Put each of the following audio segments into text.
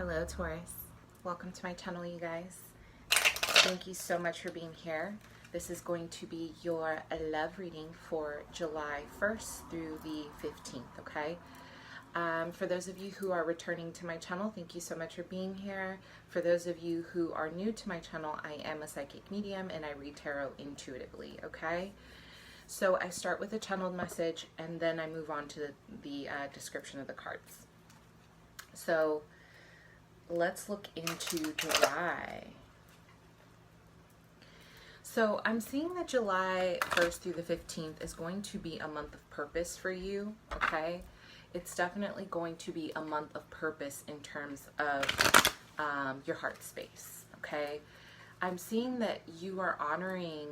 Hello Taurus, welcome to my channel you guys. Thank you so much for being here. This is going to be your love reading for July 1st through the 15th, okay? For those of you who are returning to my channel, thank you so much for being here. For those of you who are new to my channel, I am a psychic medium and I read tarot intuitively, okay? So I start with a channeled message and then I move on to the description of the cards. So let's look into July. So I'm seeing that July 1st through the 15th is going to be a month of purpose for you, okay? It's definitely going to be a month of purpose in terms of your heart space, okay? I'm seeing that you are honoring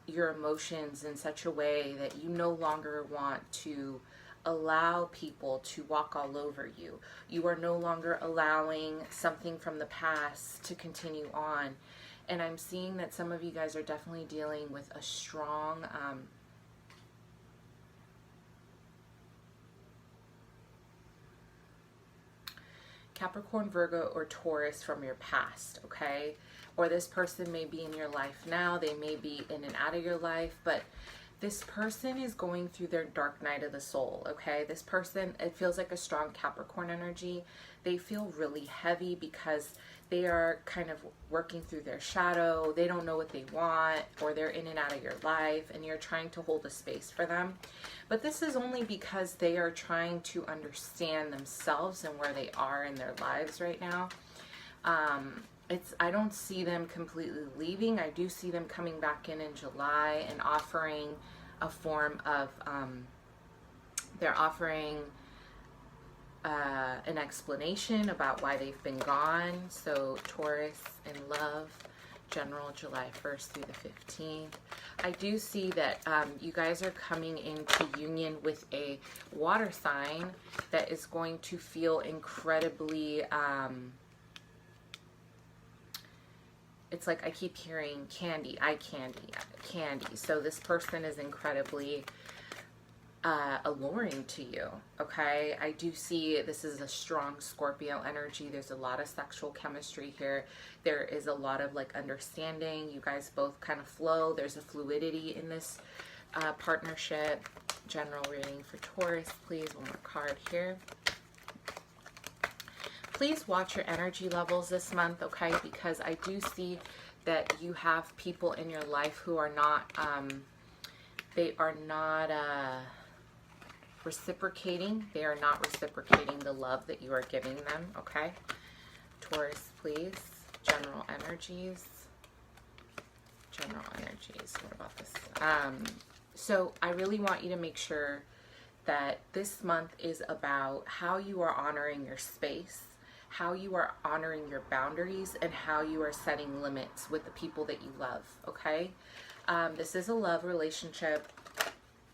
your emotions in such a way that you no longer want to allow people to walk all over you. You are no longer allowing something from the past to continue on. And I'm seeing that some of you guys are definitely dealing with a strong Capricorn, Virgo, or Taurus from your past, okay? Or this person may be in your life now, they may be in and out of your life, but this person is going through their dark night of the soul, okay? This person, it feels like a strong Capricorn energy. They feel really heavy because they are kind of working through their shadow. They don't know what they want, or they're in and out of your life, and you're trying to hold a space for them. But this is only because they are trying to understand themselves and where they are in their lives right now. I don't see them completely leaving. I do see them coming back in July and offering a form of, they're offering an explanation about why they've been gone. So Taurus in love, general July 1st through the 15th. I do see that you guys are coming into union with a water sign that is going to feel incredibly, it's like I keep hearing candy, eye candy, candy. So this person is incredibly alluring to you, okay? I do see this is a strong Scorpio energy. There's a lot of sexual chemistry here. There is a lot of like understanding. You guys both kind of flow. There's a fluidity in this partnership. General reading for Taurus, please. One more card here. Please watch your energy levels this month, okay? Because I do see that you have people in your life who are not, they are not reciprocating. They are not reciprocating the love that you are giving them, okay? Taurus, please. General energies. General energies. What about this? So I really want you to make sure that this month is about how you are honoring your space, how you are honoring your boundaries, and how you are setting limits with the people that you love, okay? This is a love relationship,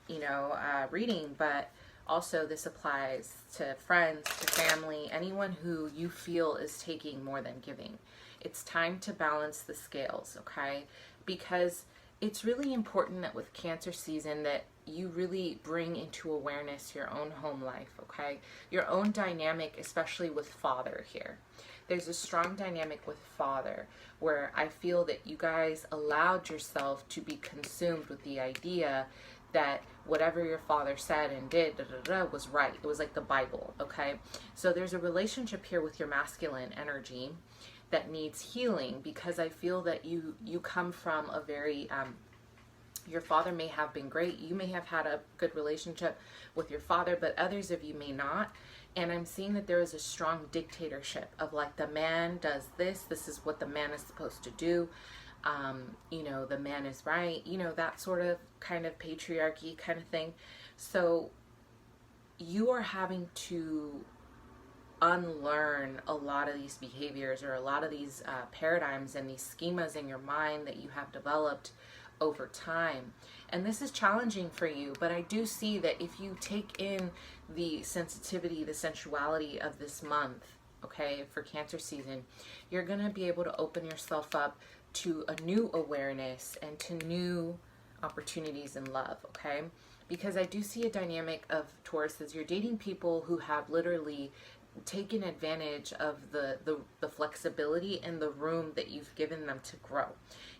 you know, reading, but also this applies to friends, to family, anyone who you feel is taking more than giving. It's time to balance the scales, okay? Because it's really important that with Cancer season that you really bring into awareness your own home life, okay? Your own dynamic, especially with father here. There's a strong dynamic with father where I feel that you guys allowed yourself to be consumed with the idea that whatever your father said and did was right. It was like the Bible, okay? So there's a relationship here with your masculine energy that needs healing, because I feel that you come from a very your father may have been great. You may have had a good relationship with your father, but others of you may not. And I'm seeing that there is a strong dictatorship of like, the man does this. This is what the man is supposed to do. You know, the man is right. You know, that sort of kind of patriarchy kind of thing. So you are having to unlearn a lot of these behaviors or a lot of these paradigms and these schemas in your mind that you have developed over time. And this is challenging for you, but I do see that if you take in the sensitivity, the sensuality of this month, okay, for Cancer season, you're going to be able to open yourself up to a new awareness and to new opportunities in love, okay? Because I do see a dynamic of Taurus as you're dating people who have literally taken advantage of the flexibility and the room that you've given them to grow.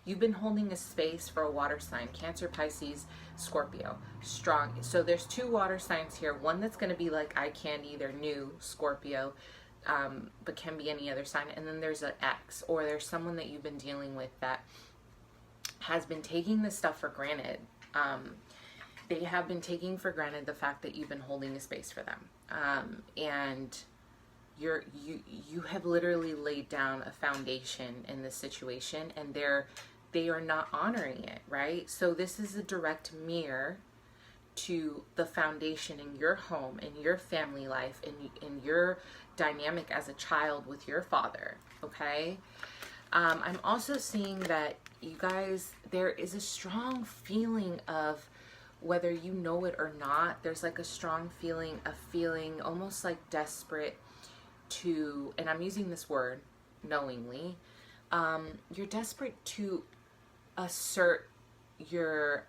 You've been holding a space for a water sign, Cancer, Pisces, Scorpio, strong. So there's 2 water signs here. One that's going to be like eye candy, they're new, Scorpio, but can be any other sign. And then there's an ex, or there's someone that you've been dealing with that has been taking this stuff for granted. They have been taking for granted the fact that you've been holding a space for them. And you have literally laid down a foundation in this situation, and they are not honoring it, right? So this is a direct mirror to the foundation in your home, in your family life, in your dynamic as a child with your father, okay? I'm also seeing that you guys, there is a strong feeling of, whether you know it or not, there's like a strong feeling of feeling almost like desperate to, and I'm using this word knowingly, you're desperate to assert your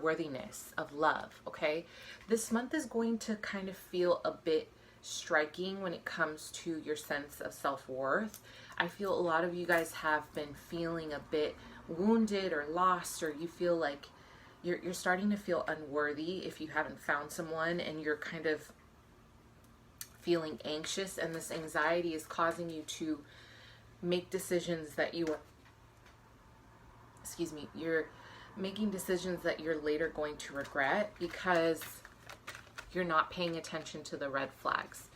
worthiness of love, okay? This month is going to kind of feel a bit striking when it comes to your sense of self-worth. I feel a lot of you guys have been feeling a bit wounded or lost, or you feel like you're starting to feel unworthy if you haven't found someone, and you're kind of feeling anxious, and this anxiety is causing you to make decisions that you're making decisions that you're later going to regret because you're not paying attention to the red flags.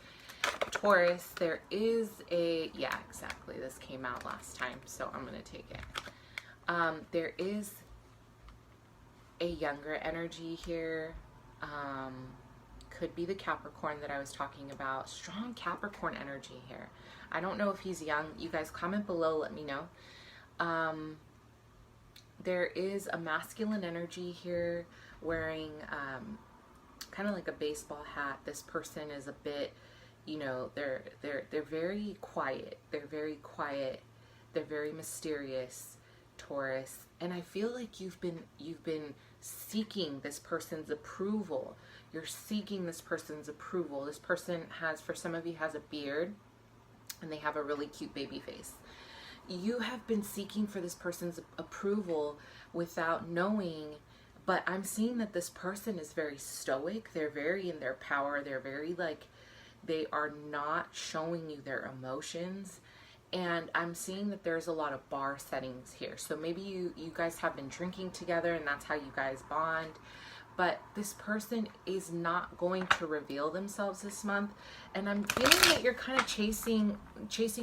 Taurus, there is a, yeah, exactly, this came out last time, so I'm going to take it. There is a younger energy here. Could be the Capricorn that I was talking about. Strong Capricorn energy here. I don't know if he's young. You guys comment below, let me know. There is a masculine energy here, wearing kind of like a baseball hat. This person is a bit, you know, they're very quiet. They're very quiet. They're very mysterious, Taurus. And I feel like you've been seeking this person's approval. You're seeking this person's approval. This person has, for some of you, has a beard, and they have a really cute baby face. You have been seeking for this person's approval without knowing, but I'm seeing that this person is very stoic. They're very in their power. They're very like, they are not showing you their emotions. And I'm seeing that there's a lot of bar settings here. So maybe you guys have been drinking together, and that's how you guys bond. But this person is not going to reveal themselves this month. And I'm feeling that you're kind of chasing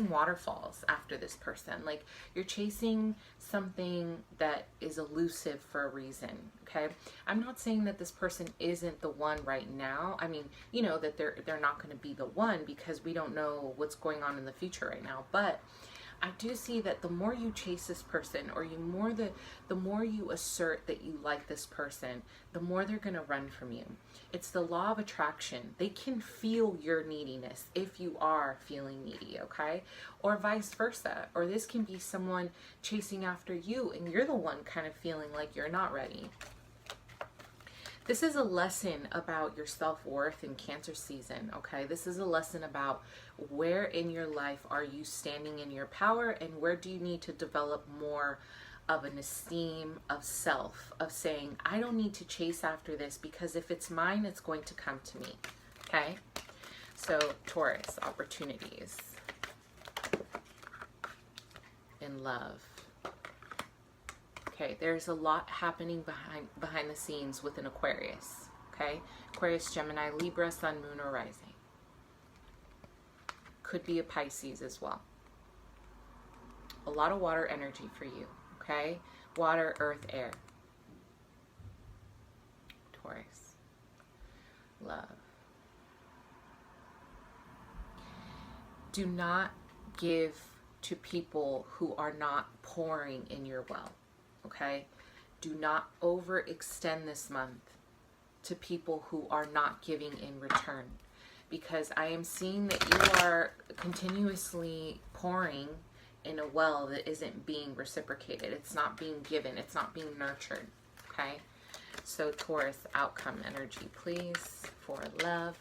waterfalls after this person. Like, you're chasing something that is elusive for a reason, okay? I'm not saying that this person isn't the one right now. I mean, you know, that they're not going to be the one, because we don't know what's going on in the future right now. But I do see that the more you chase this person, or the more you assert that you like this person, the more they're going to run from you. It's the law of attraction. They can feel your neediness if you are feeling needy, okay? Or vice versa. Or this can be someone chasing after you, and you're the one kind of feeling like you're not ready. This is a lesson about your self-worth in Cancer season, okay? This is a lesson about where in your life are you standing in your power, and where do you need to develop more of an esteem of self, of saying, I don't need to chase after this, because if it's mine, it's going to come to me, okay? So, Taurus, opportunities in love. Okay, there's a lot happening behind the scenes with an Aquarius, okay? Aquarius, Gemini, Libra, Sun, Moon, or Rising. Could be a Pisces as well. A lot of water energy for you, okay? Water, earth, air. Taurus. Love. Do not give to people who are not pouring in your well. Okay, do not overextend this month to people who are not giving in return, because I am seeing that you are continuously pouring in a well that isn't being reciprocated. It's not being given. It's not being nurtured. Okay, so Taurus, outcome energy, please, for love.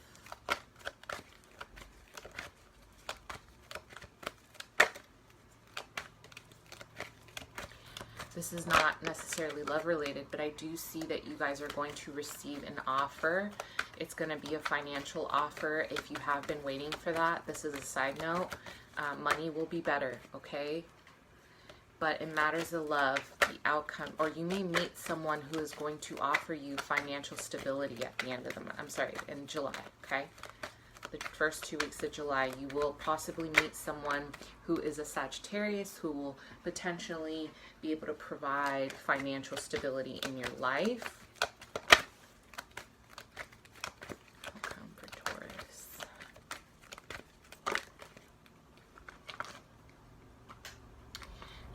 This is not necessarily love related, but I do see that you guys are going to receive an offer. It's going to be a financial offer. If you have been waiting for that, this is a side note. Money will be better, okay? But in matters of love, the outcome, or you may meet someone who is going to offer you financial stability at the end of the month. I'm sorry, in July, okay? The first 2 weeks of July, you will possibly meet someone who is a Sagittarius who will potentially be able to provide financial stability in your life. Outcome for Taurus.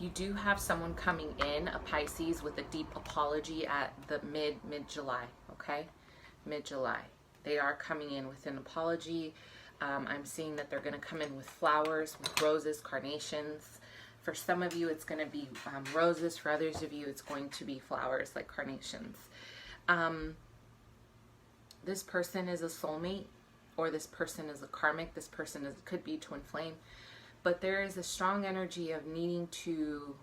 You do have someone coming in, a Pisces, with a deep apology at the mid-July, okay? Mid-July. They are coming in with an apology. I'm seeing that they're going to come in with flowers, with roses, carnations. For some of you, it's going to be roses. For others of you, it's going to be flowers like carnations. This person is a soulmate, or this person is a karmic. This person could be twin flame. But there is a strong energy of needing to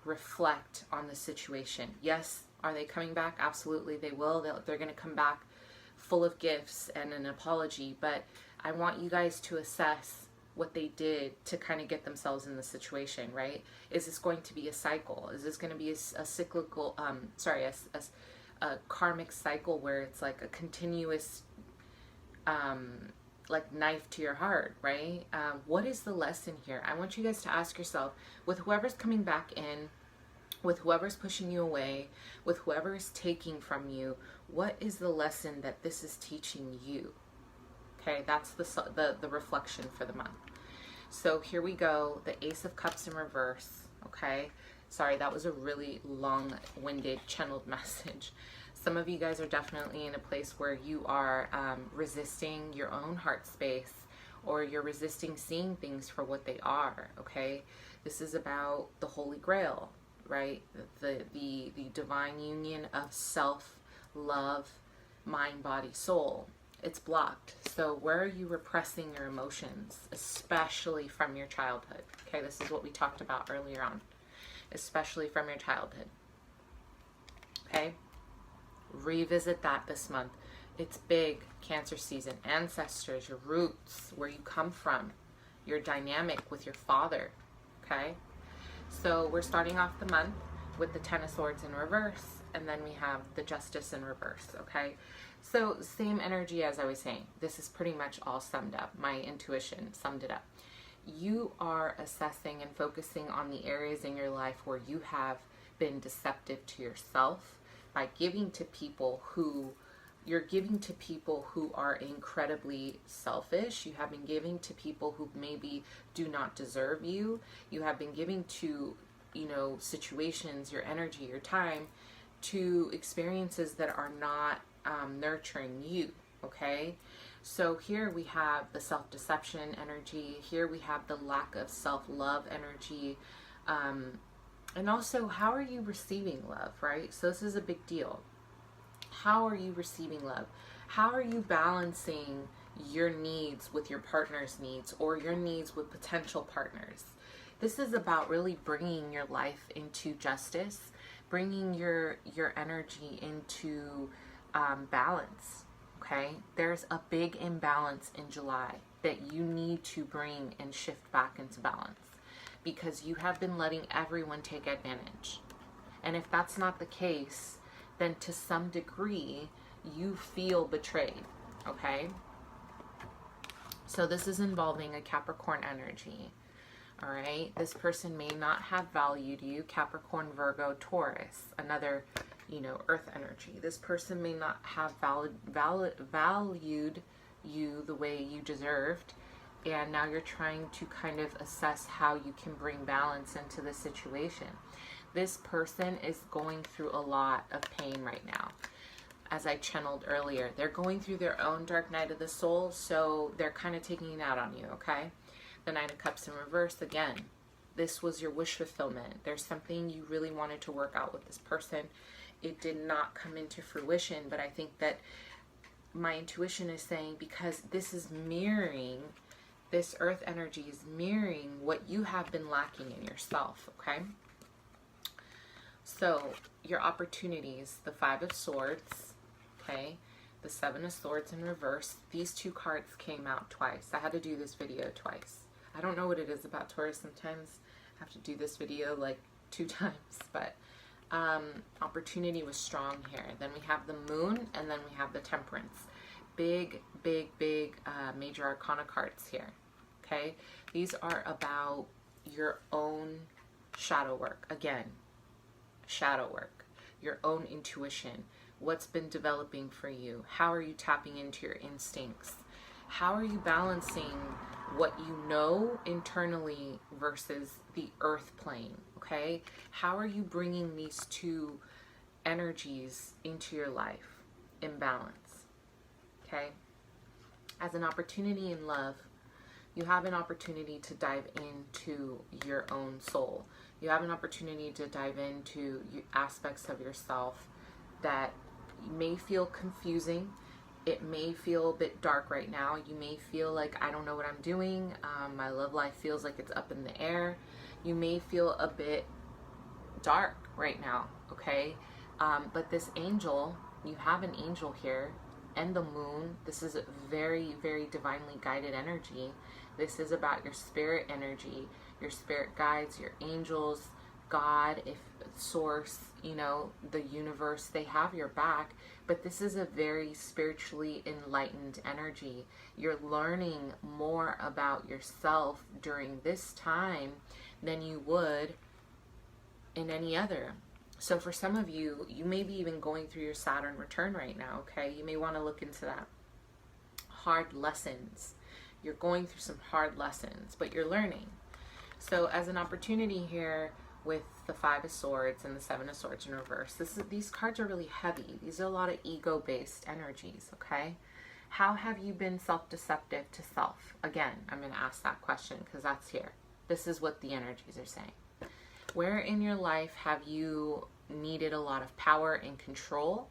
reflect on the situation. Yes, are they coming back? Absolutely, they will. They're going to come back full of gifts and an apology. But I want you guys to assess what they did to kind of get themselves in the situation, right? Is this going to be a cycle? Is this going to be a cyclical, a karmic cycle where it's like a continuous, like knife to your heart, right? What is the lesson here? I want you guys to ask yourself, with whoever's coming back in, with whoever's pushing you away, with whoever's taking from you, what is the lesson that this is teaching you? Okay, that's the reflection for the month. So here we go, the Ace of Cups in reverse, okay? Sorry, that was a really long-winded, channeled message. Some of you guys are definitely in a place where you are resisting your own heart space, or you're resisting seeing things for what they are, okay? This is about the Holy Grail, right? The divine union of self, love, mind, body, soul. It's blocked. So where are you repressing your emotions, especially from your childhood? Okay, this is what we talked about earlier on, especially from your childhood. Okay, revisit that this month. It's big, Cancer season. Ancestors, your roots, where you come from, your dynamic with your father. Okay, so we're starting off the month with the Ten of Swords in reverse, and then we have the Justice in reverse. Okay, so same energy as I was saying. This is pretty much all summed up. My intuition summed it up. You are assessing and focusing on the areas in your life where you have been deceptive to yourself by giving to people who are incredibly selfish. You have been giving to people who maybe do not deserve you. You have been giving to, situations, your energy, your time, to experiences that are not nurturing you, okay? So here we have the self-deception energy. Here we have the lack of self-love energy. And also, how are you receiving love, right? So this is a big deal. How are you receiving love? How are you balancing your needs with your partner's needs, or your needs with potential partners? This is about really bringing your life into justice, bringing your energy into balance, okay? There's a big imbalance in July that you need to bring and shift back into balance, because you have been letting everyone take advantage. And if that's not the case, then to some degree, you feel betrayed, okay? So this is involving a Capricorn energy, all right? This person may not have valued you, Capricorn, Virgo, Taurus, another, earth energy. This person may not have valued you the way you deserved, and now you're trying to kind of assess how you can bring balance into the situation. This person is going through a lot of pain right now. As I channeled earlier, they're going through their own dark night of the soul, so they're kind of taking it out on you, okay? The Knight of Cups in reverse, again, this was your wish fulfillment. There's something you really wanted to work out with this person. It did not come into fruition, but I think that my intuition is saying, because this is mirroring, this earth energy is mirroring what you have been lacking in yourself, okay? So your opportunities, the Five of Swords, okay, the Seven of Swords in reverse. These two cards came out twice. I had to do this video twice. I don't know what it is about Taurus. Sometimes I have to do this video like 2 times, but opportunity was strong here. Then we have the Moon, and then we have the Temperance. Big, big, big major arcana cards here, okay? These are about your own shadow work. Again, shadow work, your own intuition, what's been developing for you. How are you tapping into your instincts? How are you balancing what you know internally versus the earth plane, okay? How are you bringing these two energies into your life in balance, okay? As an opportunity in love, you have an opportunity to dive into your own soul. You have an opportunity to dive into aspects of yourself that may feel confusing. It may feel a bit dark right now. You may feel like, I don't know what I'm doing. My love life feels like it's up in the air. You may feel a bit dark right now, okay? But this angel, you have an angel here, and the Moon. This is a very, very divinely guided energy. This is about your spirit energy, your spirit guides, your angels, God, if source, you know, the universe, they have your back. But this is a very spiritually enlightened energy. You're learning more about yourself during this time than you would in any other. So for some of you, you may be even going through your Saturn return right now, okay? You may want to look into that. Hard lessons. You're going through some hard lessons, but you're learning. So as an opportunity here with the Five of Swords and the Seven of Swords in reverse, these cards are really heavy. These are a lot of ego-based energies, okay? How have you been self-deceptive to self? Again, I'm going to ask that question because that's here. This is what the energies are saying. Where in your life have you needed a lot of power and control?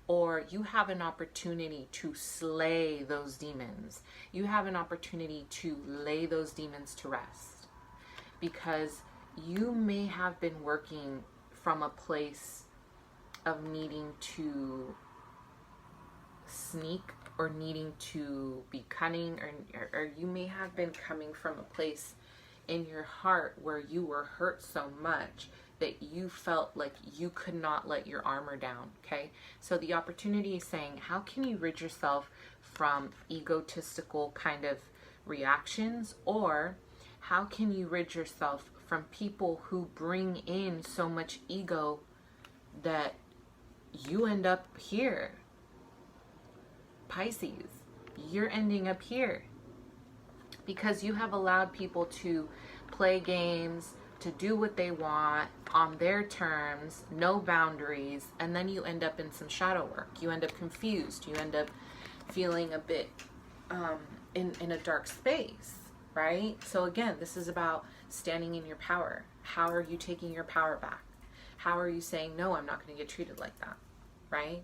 Or you have an opportunity to slay those demons. You have an opportunity to lay those demons to rest. Because you may have been working from a place of needing to sneak or needing to be cunning, or you may have been coming from a place in your heart where you were hurt so much that you felt like you could not let your armor down, okay? So the opportunity is saying, how can you rid yourself from egotistical kind of reactions? Or how can you rid yourself from people who bring in so much ego that you end up here? Pisces, you're ending up here because you have allowed people to play games, to do what they want on their terms, no boundaries, and then you end up in some shadow work. You end up confused. You end up feeling a bit in a dark space, right? So again, this is about standing in your power. How are you taking your power back? How are you saying, no, I'm not going to get treated like that, right?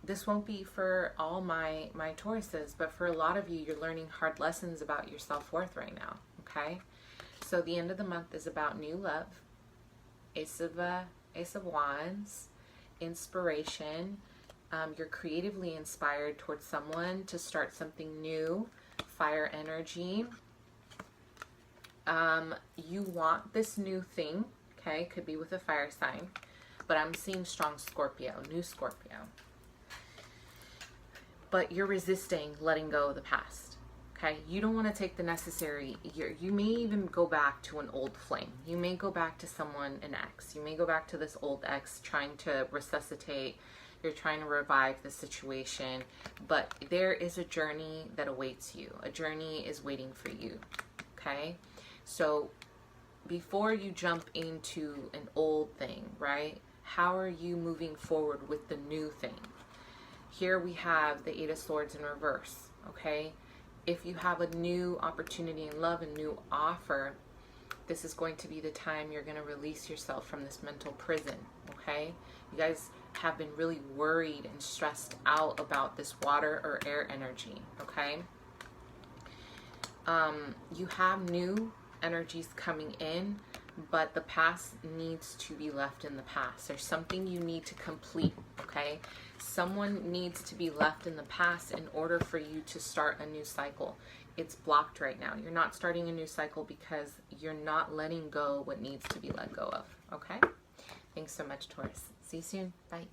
This won't be for all my Tauruses, but for a lot of you, you're learning hard lessons about your self-worth right now, okay? So the end of the month is about new love, Ace of Wands, inspiration. You're creatively inspired towards someone to start something new, fire energy. You want this new thing, okay? Could be with a fire sign, but I'm seeing strong Scorpio, new Scorpio. But you're resisting letting go of the past, okay? You don't want to take the necessary, you may even go back to an old flame. You may go back to someone, an ex. You may go back to this old ex trying to resuscitate. You're trying to revive the situation. But there is a journey that awaits you. A journey is waiting for you, okay? So before you jump into an old thing, right? How are you moving forward with the new thing? Here we have the Eight of Swords in reverse, okay? If you have a new opportunity in love, a new offer, this is going to be the time you're going to release yourself from this mental prison, okay? You guys have been really worried and stressed out about this water or air energy, okay? You have new energies coming in, but the past needs to be left in the past. There's something you need to complete, okay? Someone needs to be left in the past in order for you to start a new cycle. It's blocked right now. You're not starting a new cycle because you're not letting go what needs to be let go of, okay? Thanks so much, Taurus. See you soon. Bye.